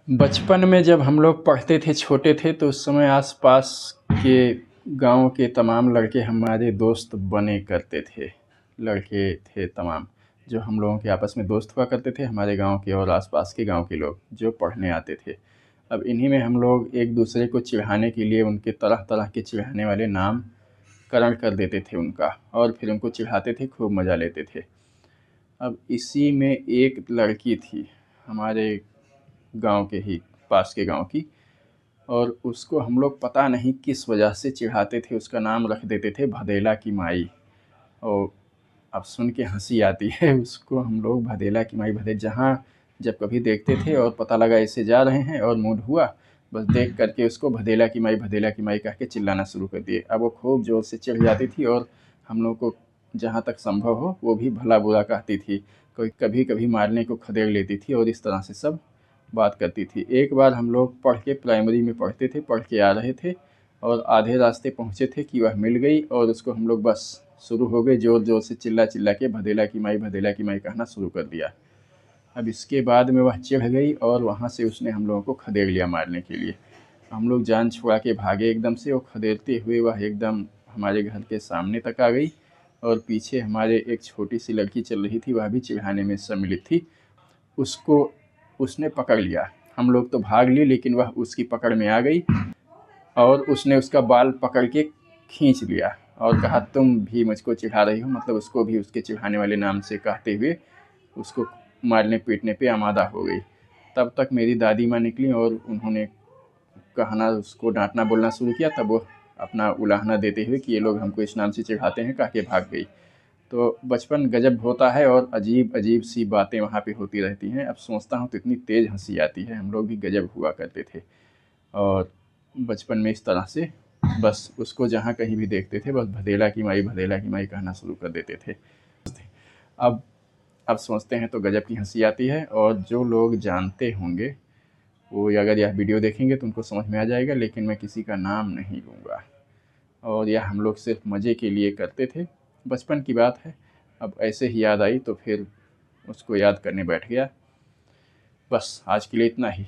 बचपन में जब हम लोग पढ़ते थे, छोटे थे, तो उस समय आस-पास के गाँव के तमाम लड़के हमारे दोस्त बने करते थे। लड़के थे तमाम, जो हम लोगों के आपस में दोस्त हुआ करते थे, हमारे गाँव के और आस-पास के गाँव के लोग, जो पढ़ने आते थे। अब इन्हीं में हम लोग एक-दूसरे को चिढ़ाने के लिए उनके तरह-तरह के चिढ़ाने वाले नामकरण कर देते थे उनका, और फिर उनको चिढ़ाते थे, खूब मज़ा लेते थे। अब इसी में एक लड़की थी, हमारे गाँव के ही पास के गाँव की, और उसको हम लोग पता नहीं किस वजह से चिढ़ाते थे। उसका नाम रख देते थे भदेला की माई। और अब सुन के हंसी आती है, उसको हम लोग भदेला की माई जहाँ जब कभी देखते थे और पता लगा ऐसे जा रहे हैं और मूड हुआ, बस देख करके उसको भदेला की माई कह के चिल्लाना शुरू कर दिए। अब वो खूब ज़ोर से चिढ़ जाती थी और हम लोग को जहाँ तक संभव हो वो भी भला बुरा कहती थी। कोई कभी कभी मारने को खदेड़ लेती थी और इस तरह से सब बात करती थी। एक बार हम लोग पढ़ के प्राइमरी में पढ़ते थे, पढ़ के आ रहे थे और आधे रास्ते पहुँचे थे कि वह मिल गई, और उसको हम लोग बस शुरू हो गए ज़ोर ज़ोर से चिल्ला चिल्ला के भदेला की माई कहना शुरू कर दिया। अब इसके बाद में वह चिढ़ गई और वहाँ से उसने हम लोगों को खदेड़ लिया मारने के लिए। हम लोग जान छुड़ा के भागे एकदम से, और खदेड़ते हुए वह एकदम हमारे घर के सामने तक आ गई, और पीछे हमारे एक छोटी सी लड़की चल रही थी, वह भी चिढ़ाने में सम्मिलित थी। उसको उसने पकड़ लिया। हम लोग तो भाग लिए, लेकिन वह उसकी पकड़ में आ गई और उसने उसका बाल पकड़ के खींच लिया और कहा, तुम भी मुझको चिढ़ा रही हो। मतलब उसको भी उसके चिढ़ाने वाले नाम से कहते हुए उसको मारने पीटने पे आमादा हो गई। तब तक मेरी दादी माँ निकली और उन्होंने कहना, उसको डांटना बोलना शुरू किया। तब वो अपना उलाहना देते हुए कि ये लोग हमको इस नाम से चिढ़ाते हैं, कह के भाग गई। तो बचपन गजब होता है, और अजीब अजीब सी बातें वहाँ पे होती रहती हैं। अब सोचता हूँ तो इतनी तेज़ हंसी आती है। हम लोग भी गजब हुआ करते थे, और बचपन में इस तरह से बस उसको जहाँ कहीं भी देखते थे, बस भदेला की माई कहना शुरू कर देते थे। अब अब सोचते हैं तो गजब की हंसी आती है, और जो लोग जानते होंगे वो अगर यह वीडियो देखेंगे तो उनको समझ में आ जाएगा, लेकिन मैं किसी का नाम नहीं लूँगा। और यह हम लोग सिर्फ मज़े के लिए करते थे, बचपन की बात है। अब ऐसे ही याद आई तो फिर उसको याद करने बैठ गया। बस आज के लिए इतना ही।